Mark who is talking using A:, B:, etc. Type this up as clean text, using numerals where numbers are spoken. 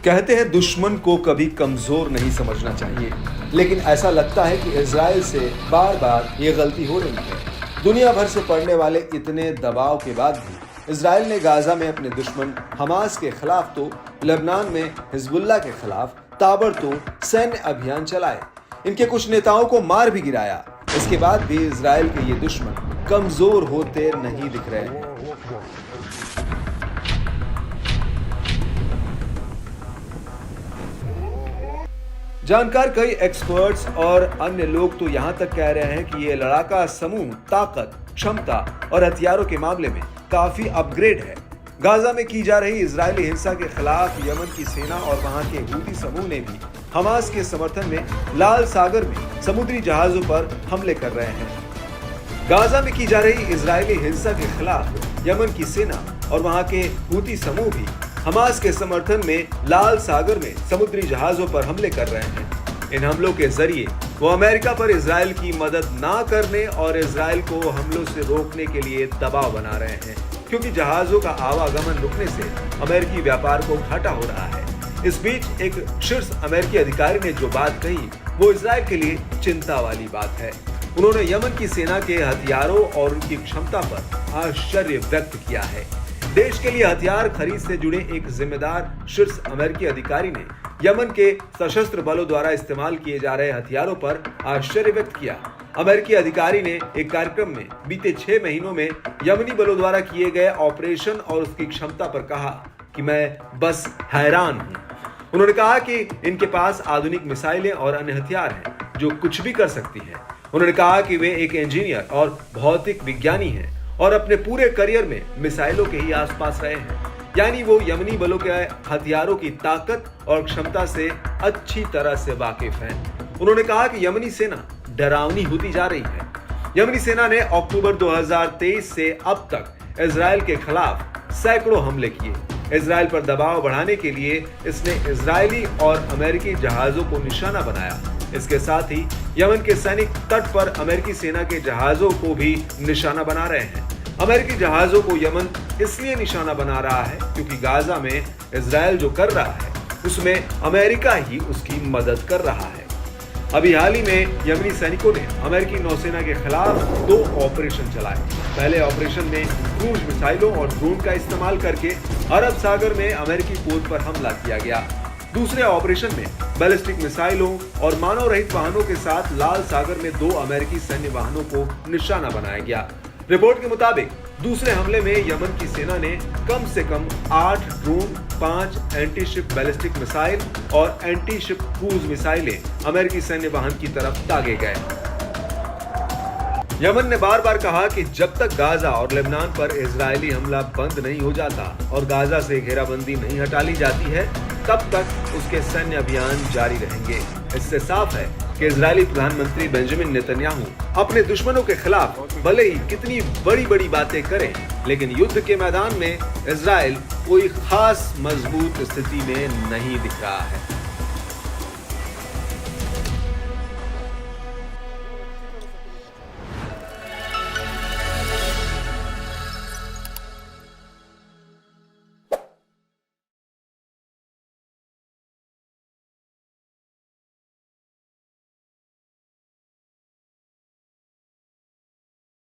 A: कहते हैं दुश्मन को कभी कमजोर नहीं समझना चाहिए, लेकिन ऐसा लगता है कि इजराइल से बार बार ये गलती हो रही है। दुनिया भर से पड़ने वाले इतने दबाव के बाद भी इजराइल ने गाजा में अपने दुश्मन हमास के खिलाफ तो लेबनान में हिजबुल्लाह के खिलाफ ताबड़तोड़ सैन्य अभियान चलाए, इनके कुछ नेताओं को मार भी गिराया। इसके बाद भी इजराइल के ये दुश्मन कमजोर होते नहीं दिख रहे हैं। जानकार, कई एक्सपर्ट्स और अन्य लोग तो यहां तक कह रहे हैं कि ये लड़ाका समूह ताकत, क्षमता और हथियारों के मामले में काफी अपग्रेड है। गाजा में की जा रही इजरायली हिंसा के खिलाफ यमन की सेना और वहां के हूती समूह ने भी हमास के समर्थन में लाल सागर में समुद्री जहाजों पर हमले कर रहे हैं। गाजा में की जा रही इजरायली हिंसा के खिलाफ यमन की सेना और वहां के हूती समूह भी हमास के समर्थन में लाल सागर में समुद्री जहाजों पर हमले कर रहे हैं। इन हमलों के जरिए वो अमेरिका पर इजराइल की मदद ना करने और इजराइल को हमलों से रोकने के लिए दबाव बना रहे हैं, क्योंकि जहाजों का आवागमन रुकने से अमेरिकी व्यापार को घाटा हो रहा है। इस बीच एक शीर्ष अमेरिकी अधिकारी ने जो बात कही वो इजराइल के लिए चिंता वाली बात है। उन्होंने यमन की सेना के हथियारों और उनकी क्षमता पर आश्चर्य व्यक्त किया है। देश के लिए हथियार खरीद से जुड़े एक जिम्मेदार शीर्ष अमेरिकी अधिकारी ने यमन के सशस्त्र बलों द्वारा इस्तेमाल किए जा रहे हथियारों पर आश्चर्य व्यक्त किया। अमेरिकी अधिकारी ने एक कार्यक्रम में बीते 6 महीनों में यमनी बलों द्वारा किए गए ऑपरेशन और उसकी क्षमता पर कहा कि मैं बस हैरान हूं। उन्होंने कहा कि इनके पास आधुनिक मिसाइलें और अन्य हथियार हैं जो कुछ भी कर सकती हैं। उन्होंने कहा कि वे एक इंजीनियर और भौतिक विज्ञानी हैं और अपने पूरे करियर में मिसाइलों के ही आसपास रहे हैं, यानी वो यमनी बलों के हथियारों की ताकत और क्षमता से अच्छी तरह से वाकिफ हैं। उन्होंने कहा कि यमनी सेना डरावनी होती जा रही है। यमनी सेना ने अक्टूबर 2023 से अब तक इजराइल के खिलाफ सैकड़ों हमले किए। इजराइल पर दबाव बढ़ाने के लिए इसने इजरायली और अमेरिकी जहाजों को निशाना बनाया। इसके साथ ही यमन के सैनिक तट पर अमेरिकी सेना के जहाजों को भी निशाना बना रहे हैं। अमेरिकी जहाजों को यमन इसलिए निशाना बना रहा है क्योंकि गाजा में इजराइल जो कर रहा है उसमें अमेरिका ही उसकी मदद कर रहा है। अभी हाल ही में यमनी सैनिकों ने अमेरिकी नौसेना के खिलाफ 2 ऑपरेशन चलाए। पहले ऑपरेशन में क्रूज मिसाइलों और ड्रोन का इस्तेमाल करके अरब सागर में अमेरिकी पोत पर हमला किया गया। दूसरे ऑपरेशन में बैलिस्टिक मिसाइलों और मानव रहित वाहनों के साथ लाल सागर में 2 अमेरिकी सैन्य वाहनों को निशाना बनाया गया। रिपोर्ट के मुताबिक दूसरे हमले में यमन की सेना ने कम से कम 8 drone, 5 anti ship ballistic missile और एंटी शिप क्रूज मिसाइलें अमेरिकी सैन्य वाहन की तरफ दागे गए। यमन ने बार बार कहा कि जब तक गाजा और लेबनान पर इजरायली हमला बंद नहीं हो जाता और गाजा से घेराबंदी नहीं हटा ली जाती है, तब तक उसके सैन्य अभियान जारी रहेंगे। इससे साफ है कि इजरायली प्रधानमंत्री बेंजामिन नेतन्याहू अपने दुश्मनों के खिलाफ भले ही कितनी बड़ी बड़ी बातें करें, लेकिन युद्ध के मैदान में इजराइल कोई खास मजबूत स्थिति में नहीं दिख रहा है।